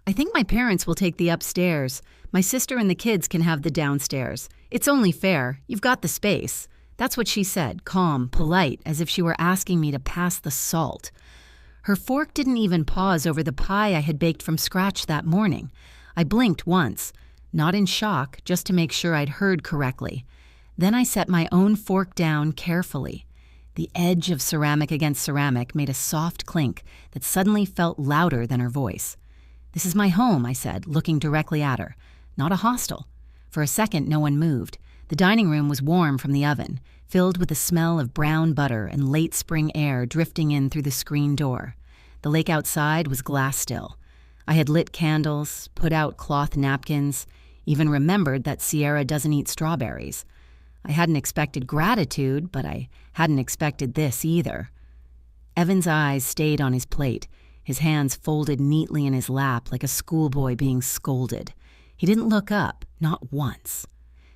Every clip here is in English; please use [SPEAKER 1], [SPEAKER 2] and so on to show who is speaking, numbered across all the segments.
[SPEAKER 1] I think my parents will take the upstairs. My sister and the kids can have the downstairs. It's only fair. You've got the space. That's what she said, calm, polite, as if she were asking me to pass the salt. Her fork didn't even pause over the pie I had baked from scratch that morning. I blinked once, not in shock, just to make sure I'd heard correctly. Then I set my own fork down carefully. The edge of ceramic against ceramic made a soft clink that suddenly felt louder than her voice. "This is my home," I said, looking directly at her. "Not a hostel." For a second, no one moved. The dining room was warm from the oven, filled with the smell of brown butter and late spring air drifting in through the screen door. The lake outside was glass still. I had lit candles, put out cloth napkins, even remembered that Sierra doesn't eat strawberries. I hadn't expected gratitude, but I hadn't expected this either. Evan's eyes stayed on his plate, his hands folded neatly in his lap like a schoolboy being scolded. He didn't look up, not once.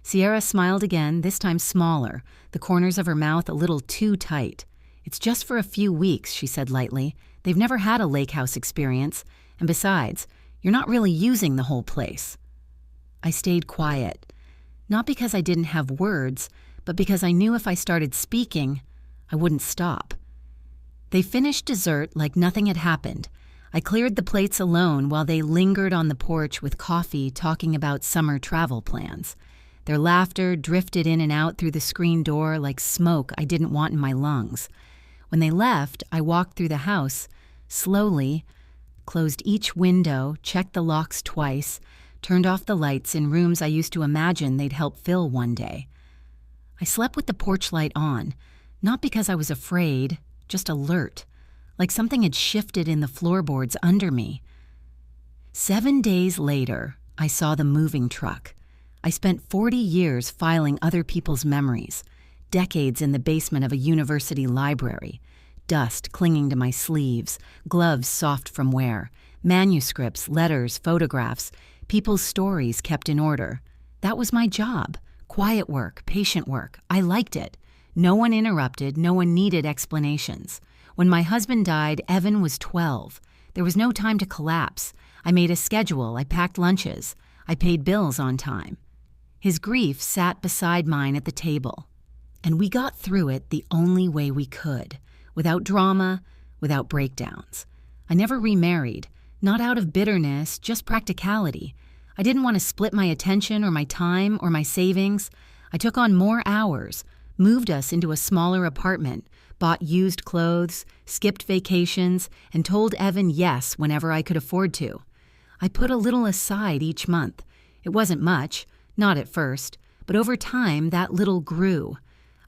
[SPEAKER 1] Sierra smiled again, this time smaller, the corners of her mouth a little too tight. "It's just for a few weeks," she said lightly. "They've never had a lake house experience, and besides, you're not really using the whole place." I stayed quiet, not because I didn't have words, but because I knew if I started speaking, I wouldn't stop. They finished dessert like nothing had happened. I cleared the plates alone while they lingered on the porch with coffee talking about summer travel plans. Their laughter drifted in and out through the screen door like smoke I didn't want in my lungs. When they left, I walked through the house, slowly, closed each window, checked the locks twice, turned off the lights in rooms I used to imagine they'd help fill one day. I slept with the porch light on, not because I was afraid, just alert, like something had shifted in the floorboards under me. 7 days later, I saw the moving truck. I spent 40 years filing other people's memories, decades in the basement of a university library, dust clinging to my sleeves, gloves soft from wear, manuscripts, letters, photographs, people's stories kept in order. That was my job. Quiet work, patient work. I liked it. No one interrupted, no one needed explanations. When my husband died, Evan was 12. There was no time to collapse. I made a schedule, I packed lunches, I paid bills on time. His grief sat beside mine at the table. And we got through it the only way we could, without drama, without breakdowns. I never remarried, not out of bitterness, just practicality. I didn't want to split my attention or my time or my savings. I took on more hours, moved us into a smaller apartment, bought used clothes, skipped vacations, and told Evan yes whenever I could afford to. I put a little aside each month. It wasn't much, not at first, but over time that little grew.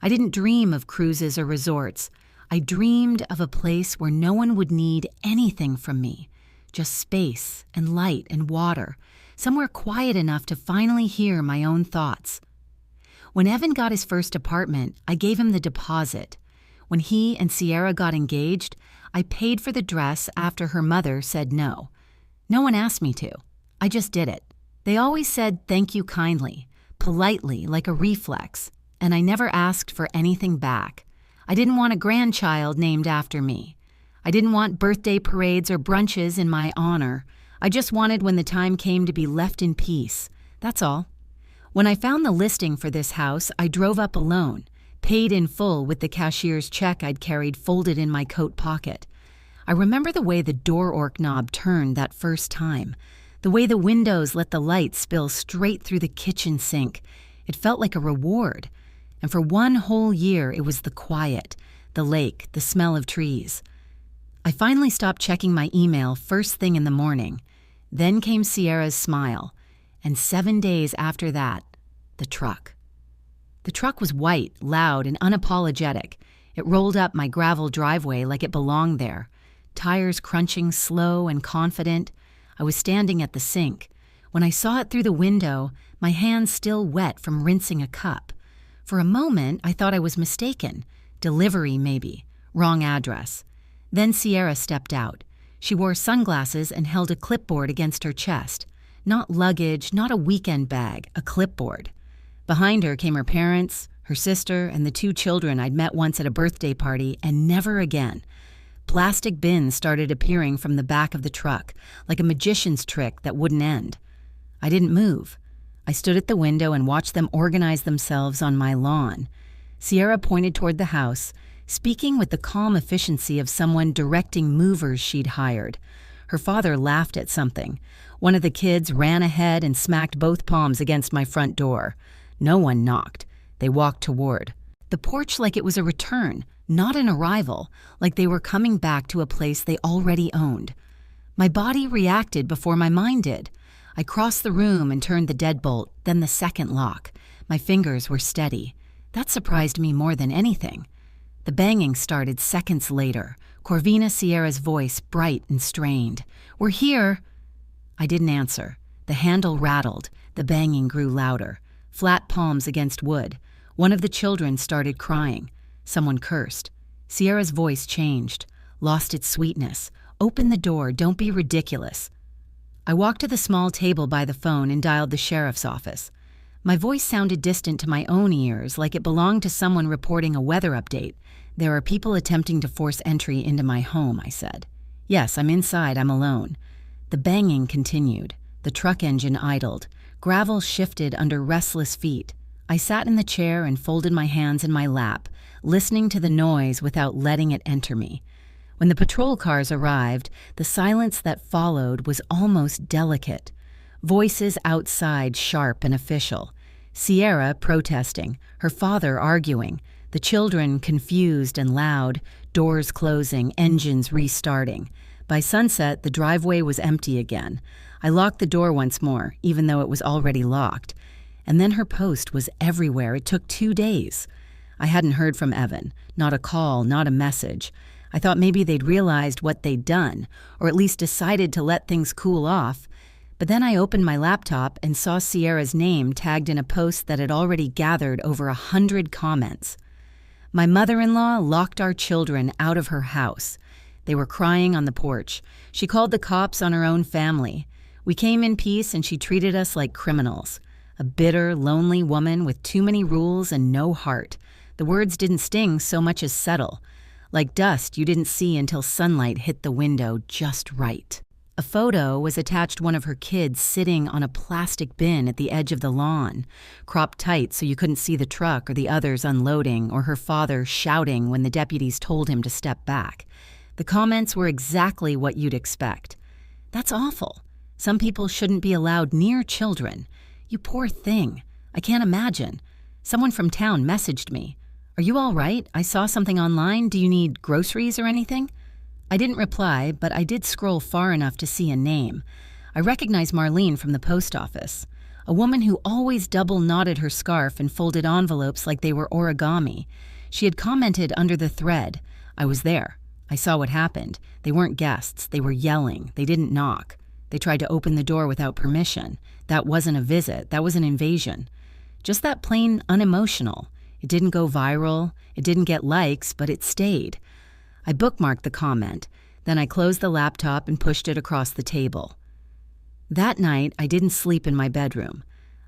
[SPEAKER 1] I didn't dream of cruises or resorts. I dreamed of a place where no one would need anything from me, just space and light and water, somewhere quiet enough to finally hear my own thoughts. When Evan got his first apartment, I gave him the deposit. When he and Sierra got engaged, I paid for the dress after her mother said no. No one asked me to. I just did it. They always said thank you kindly, politely, like a reflex, and I never asked for anything back. I didn't want a grandchild named after me. I didn't want birthday parades or brunches in my honor. I just wanted when the time came to be left in peace. That's all. When I found the listing for this house, I drove up alone, paid in full with the cashier's check I'd carried folded in my coat pocket. I remember the way the door orc knob turned that first time, the way the windows let the light spill straight through the kitchen sink. It felt like a reward. And for one whole year, it was the quiet, the lake, the smell of trees. I finally stopped checking my email first thing in the morning. Then came Sierra's smile. And 7 days after that, the truck. The truck was white, loud, and unapologetic. It rolled up my gravel driveway like it belonged there, tires crunching slow and confident. I was standing at the sink. When I saw it through the window, my hands still wet from rinsing a cup. For a moment, I thought I was mistaken. Delivery, maybe. Wrong address. Then Sierra stepped out. She wore sunglasses and held a clipboard against her chest. Not luggage, not a weekend bag, a clipboard. Behind her came her parents, her sister, and the 2 children I'd met once at a birthday party and never again. Plastic bins started appearing from the back of the truck, like a magician's trick that wouldn't end. I didn't move. I stood at the window and watched them organize themselves on my lawn. Sierra pointed toward the house, speaking with the calm efficiency of someone directing movers she'd hired. Her father laughed at something. One of the kids ran ahead and smacked both palms against my front door. No one knocked. They walked toward the porch like it was a return, not an arrival, like they were coming back to a place they already owned. My body reacted before my mind did. I crossed the room and turned the deadbolt, then the second lock. My fingers were steady. That surprised me more than anything. The banging started seconds later. Corvina Sierra's voice, bright and strained. "We're here." I didn't answer. The handle rattled. The banging grew louder. Flat palms against wood. One of the children started crying. Someone cursed. Sierra's voice changed, lost its sweetness. "Open the door, don't be ridiculous." I walked to the small table by the phone and dialed the sheriff's office. My voice sounded distant to my own ears, like it belonged to someone reporting a weather update. "There are people attempting to force entry into my home," I said. "Yes, I'm inside, I'm alone." The banging continued. The truck engine idled. Gravel shifted under restless feet. I sat in the chair and folded my hands in my lap, listening to the noise without letting it enter me. When the patrol cars arrived, the silence that followed was almost delicate. Voices outside sharp and official. Sierra protesting, her father arguing, the children confused and loud, doors closing, engines restarting. By sunset, the driveway was empty again. I locked the door once more, even though it was already locked. And then her post was everywhere. It took 2 days. I hadn't heard from Evan. Not a call, not a message. I thought maybe they'd realized what they'd done, or at least decided to let things cool off. But then I opened my laptop and saw Sierra's name tagged in a post that had already gathered over 100 comments. My mother-in-law locked our children out of her house. They were crying on the porch. She called the cops on her own family. We came in peace and she treated us like criminals. A bitter, lonely woman with too many rules and no heart. The words didn't sting so much as settle. Like dust you didn't see until sunlight hit the window just right. A photo was attached one of her kids sitting on a plastic bin at the edge of the lawn, cropped tight so you couldn't see the truck or the others unloading or her father shouting when the deputies told him to step back. The comments were exactly what you'd expect. "That's awful. Some people shouldn't be allowed near children. You poor thing. I can't imagine. Someone from town messaged me. Are you all right? I saw something online. Do you need groceries or anything?" I didn't reply, but I did scroll far enough to see a name. I recognized Marlene from the post office, a woman who always double-knotted her scarf and folded envelopes like they were origami. She had commented under the thread. I was there. I saw what happened. They weren't guests. They were yelling. They didn't knock. They tried to open the door without permission. That wasn't a visit. That was an invasion. Just that plain unemotional. It didn't go viral. It didn't get likes, but it stayed. I bookmarked the comment. Then I closed the laptop and pushed it across the table. That night, I didn't sleep in my bedroom.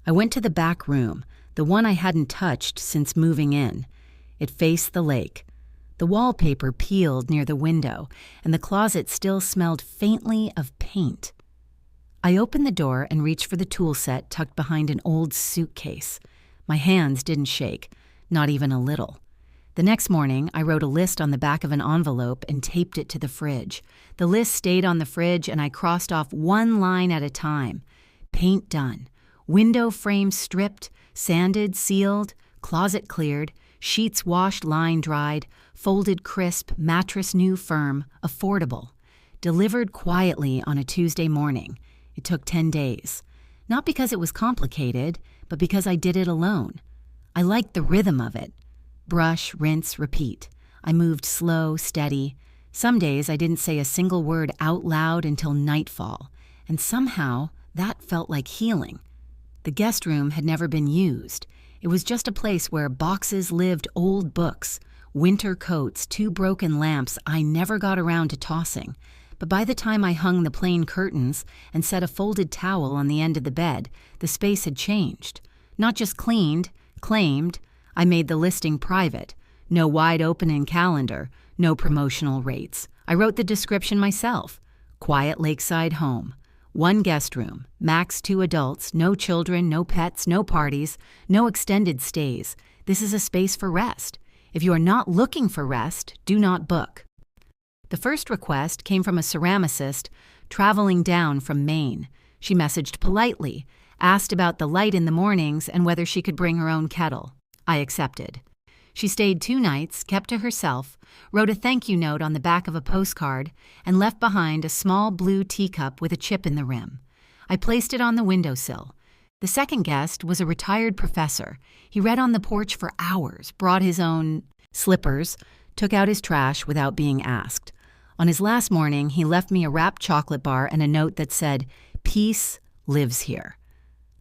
[SPEAKER 1] I went to the back room, the one I hadn't touched since moving in. It faced the lake. The wallpaper peeled near the window, and the closet still smelled faintly of paint. I opened the door and reached for the tool set tucked behind an old suitcase. My hands didn't shake, not even a little. The next morning, I wrote a list on the back of an envelope and taped it to the fridge. The list stayed on the fridge, and I crossed off one line at a time. Paint done. Window frame stripped, sanded, sealed, closet cleared, sheets washed, line dried, folded crisp, mattress new firm, affordable. Delivered quietly on a Tuesday morning. It took 10 days. Not because it was complicated, but because I did it alone. I liked the rhythm of it. Brush, rinse, repeat. I moved slow, steady. Some days I didn't say a single word out loud until nightfall, and somehow that felt like healing. The guest room had never been used. It was just a place where boxes lived old books, winter coats, 2 broken lamps I never got around to tossing. But by the time I hung the plain curtains and set a folded towel on the end of the bed, the space had changed. Not just cleaned, claimed. I made the listing private. No wide opening calendar, no promotional rates. I wrote the description myself. Quiet lakeside home. 1 guest room, max 2 adults, no children, no pets, no parties, no extended stays. This is a space for rest. If you are not looking for rest, do not book. The first request came from a ceramicist traveling down from Maine. She messaged politely, asked about the light in the mornings and whether she could bring her own kettle. I accepted. She stayed 2 nights, kept to herself, wrote a thank you note on the back of a postcard, and left behind a small blue teacup with a chip in the rim. I placed it on the windowsill. The second guest was a retired professor. He read on the porch for hours, brought his own slippers, took out his trash without being asked. On his last morning, he left me a wrapped chocolate bar and a note that said, "Peace lives here."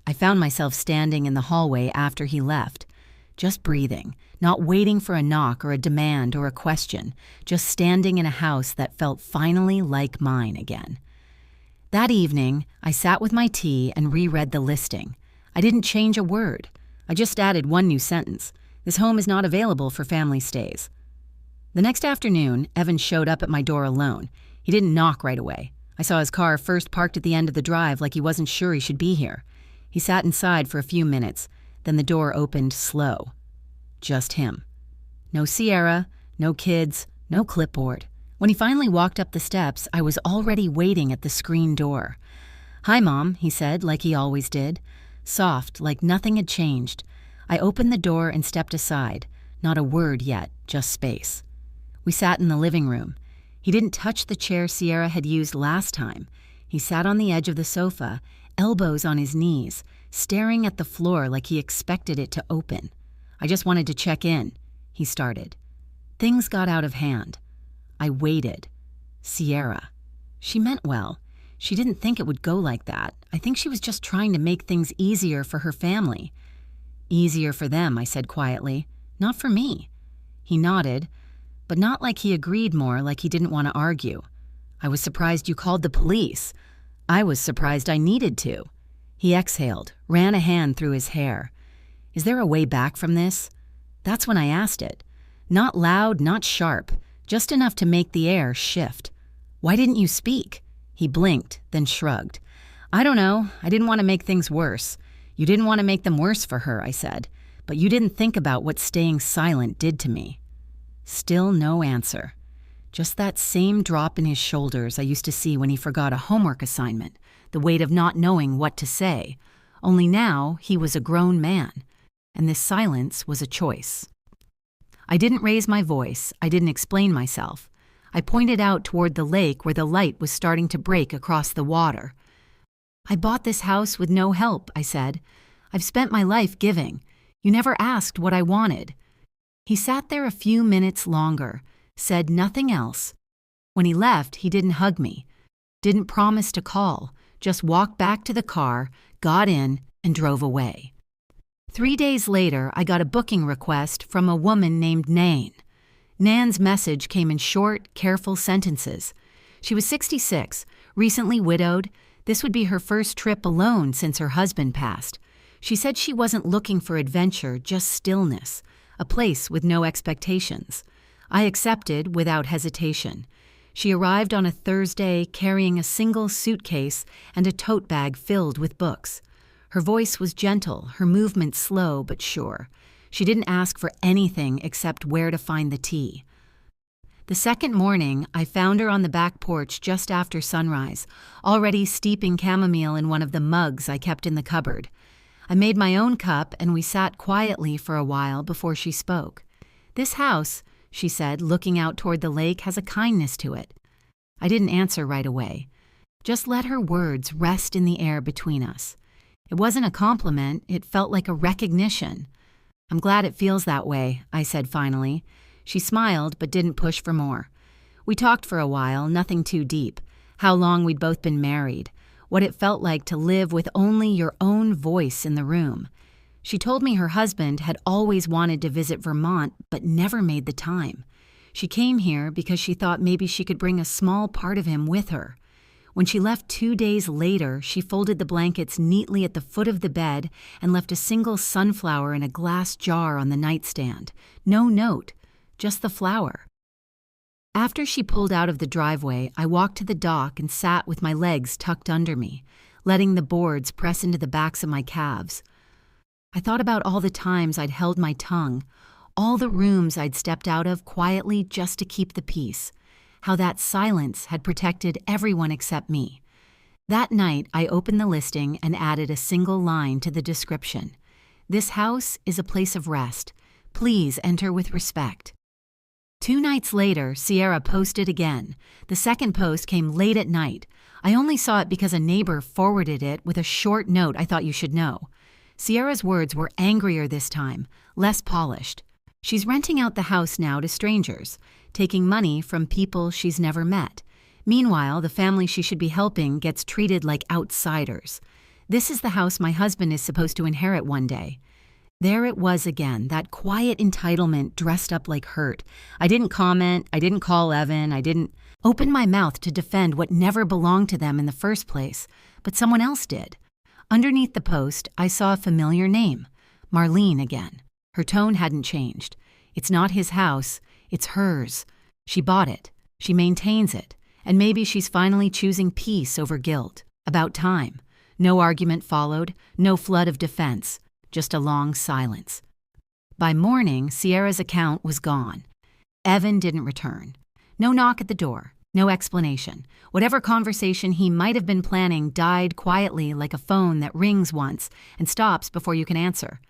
[SPEAKER 1] I found myself standing in the hallway after he left, just breathing, not waiting for a knock or a demand or a question, just standing in a house that felt finally like mine again. That evening, I sat with my tea and reread the listing. I didn't change a word. I just added 1 new sentence. This home is not available for family stays. The next afternoon, Evan showed up at my door alone. He didn't knock right away. I saw his car first parked at the end of the drive like he wasn't sure he should be here. He sat inside for a few minutes, then the door opened slow. Just him. No Sierra, no kids, no clipboard. When he finally walked up the steps, I was already waiting at the screen door. "Hi, Mom," he said, like he always did. Soft, like nothing had changed. I opened the door and stepped aside. Not a word yet, just space. We sat in the living room. He didn't touch the chair Sierra had used last time. He sat on the edge of the sofa, elbows on his knees, staring at the floor like he expected it to open. "I just wanted to check in," he started. Things got out of hand. I waited. Sierra. She meant well. She didn't think it would go like that. I think she was just trying to make things easier for her family. "Easier for them," I said quietly. "Not for me." He nodded, but not like he agreed, more like he didn't want to argue. "I was surprised you called the police." I was surprised I needed to. He exhaled, ran a hand through his hair. "Is there a way back from this?" That's when I asked it. Not loud, not sharp, just enough to make the air shift. "Why didn't you speak?" He blinked, then shrugged. "I don't know. I didn't want to make things worse." "You didn't want to make them worse for her," I said. "But you didn't think about what staying silent did to me." Still no answer. Just that same drop in his shoulders I used to see when he forgot a homework assignment, the weight of not knowing what to say. Only now he was a grown man, and this silence was a choice. I didn't raise my voice. I didn't explain myself. I pointed out toward the lake where the light was starting to break across the water. "I bought this house with no help," I said. "I've spent my life giving. You never asked what I wanted." He sat there a few minutes longer, said nothing else. When he left, he didn't hug me, didn't promise to call, just walked back to the car, got in, and drove away. 3 days later, I got a booking request from a woman named Nan. Nan's message came in short, careful sentences. She was 66, recently widowed. This would be her first trip alone since her husband passed. She said she wasn't looking for adventure, just stillness, a place with no expectations. I accepted without hesitation. She arrived on a Thursday carrying a single suitcase and a tote bag filled with books. Her voice was gentle, her movement slow but sure. She didn't ask for anything except where to find the tea. The second morning, I found her on the back porch just after sunrise, already steeping chamomile in one of the mugs I kept in the cupboard. I made my own cup and we sat quietly for a while before she spoke. "This house," she said, looking out toward the lake, "has a kindness to it." I didn't answer right away. Just let her words rest in the air between us. It wasn't a compliment, it felt like a recognition. "I'm glad it feels that way," I said finally. She smiled but didn't push for more. We talked for a while, nothing too deep. How long we'd both been married. What it felt like to live with only your own voice in the room. She told me her husband had always wanted to visit Vermont but never made the time. She came here because she thought maybe she could bring a small part of him with her. When she left 2 days later, she folded the blankets neatly at the foot of the bed and left a single sunflower in a glass jar on the nightstand. No note, just the flower. After she pulled out of the driveway, I walked to the dock and sat with my legs tucked under me, letting the boards press into the backs of my calves. I thought about all the times I'd held my tongue, all the rooms I'd stepped out of quietly just to keep the peace, how that silence had protected everyone except me. That night, I opened the listing and added a single line to the description. "This house is a place of rest. Please enter with respect." 2 nights later, Sierra posted again. The second post came late at night. I only saw it because a neighbor forwarded it with a short note I thought you should know. Sierra's words were angrier this time, less polished. She's renting out the house now to strangers, taking money from people she's never met. Meanwhile, the family she should be helping gets treated like outsiders. This is the house my husband is supposed to inherit one day. There it was again, that quiet entitlement dressed up like hurt. I didn't comment, I didn't call Evan, I didn't open my mouth to defend what never belonged to them in the first place, but someone else did. Underneath the post, I saw a familiar name, Marlene again. Her tone hadn't changed. It's not his house, it's hers. She bought it, she maintains it, and maybe she's finally choosing peace over guilt. About time. No argument followed, no flood of defense. Just a long silence. By morning, Sierra's account was gone. Evan didn't return. No knock at the door, no explanation. Whatever conversation he might have been planning died quietly like a phone that rings once and stops before you can answer.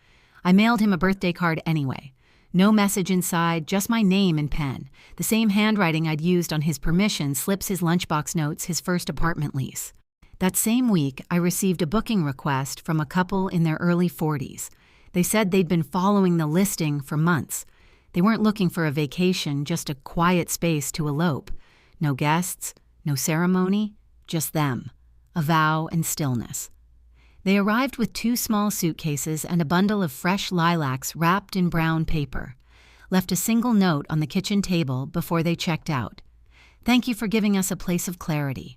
[SPEAKER 1] I mailed him a birthday card anyway. No message inside, just my name in pen. The same handwriting I'd used on his permission slips his lunchbox notes his first apartment lease. That same week, I received a booking request from a couple in their early 40s. They said they'd been following the listing for months. They weren't looking for a vacation, just a quiet space to elope. No guests, no ceremony, just them, a vow and stillness. They arrived with 2 small suitcases and a bundle of fresh lilacs wrapped in brown paper. Left a single note on the kitchen table before they checked out. "Thank you for giving us a place of clarity."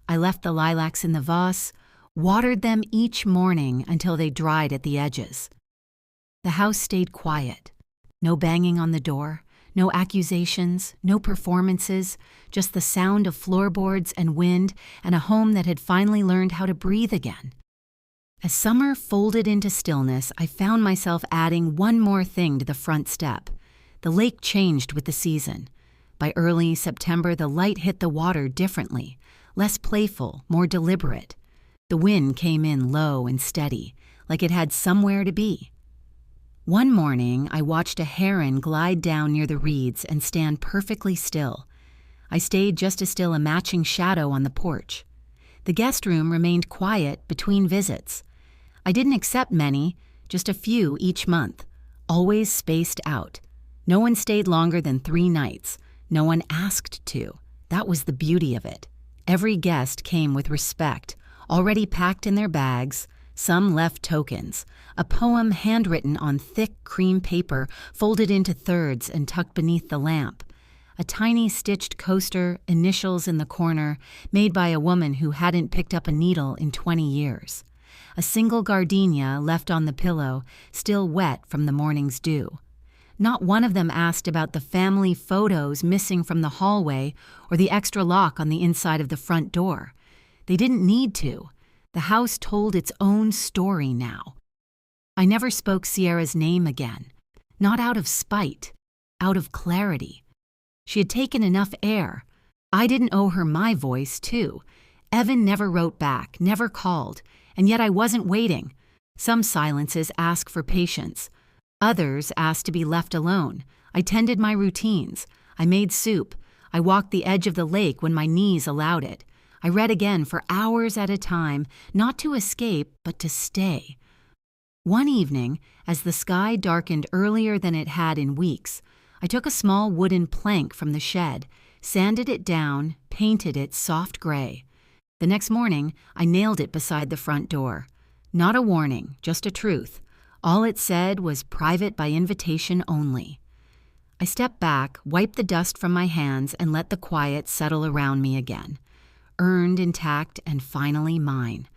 [SPEAKER 1] I left the lilacs in the vase, watered them each morning until they dried at the edges. The house stayed quiet. No banging on the door, no accusations, no performances, just the sound of floorboards and wind and a home that had finally learned how to breathe again. As summer folded into stillness, I found myself adding one more thing to the front step. The lake changed with the season. By early September, the light hit the water differently. Less playful, more deliberate. The wind came in low and steady, like it had somewhere to be. One morning, I watched a heron glide down near the reeds and stand perfectly still. I stayed just to still a matching shadow on the porch. The guest room remained quiet between visits. I didn't accept many, just a few each month, always spaced out. No one stayed longer than 3 nights. No one asked to. That was the beauty of it. Every guest came with respect, already packed in their bags. Some left tokens, a poem handwritten on thick cream paper folded into thirds and tucked beneath the lamp. A tiny stitched coaster, initials in the corner, made by a woman who hadn't picked up a needle in 20 years. A single gardenia left on the pillow, still wet from the morning's dew. Not one of them asked about the family photos missing from the hallway or the extra lock on the inside of the front door. They didn't need to. The house told its own story now. I never spoke Sierra's name again. Not out of spite, out of clarity. She had taken enough air. I didn't owe her my voice, too. Evan never wrote back, never called, and yet I wasn't waiting. Some silences ask for patience. Others asked to be left alone. I tended my routines. I made soup. I walked the edge of the lake when my knees allowed it. I read again for hours at a time, not to escape, but to stay. One evening, as the sky darkened earlier than it had in weeks, I took a small wooden plank from the shed, sanded it down, painted it soft gray. The next morning, I nailed it beside the front door. Not a warning, just a truth. All it said was private by invitation only. I stepped back, wiped the dust from my hands, and let the quiet settle around me again. Earned, intact, and finally mine.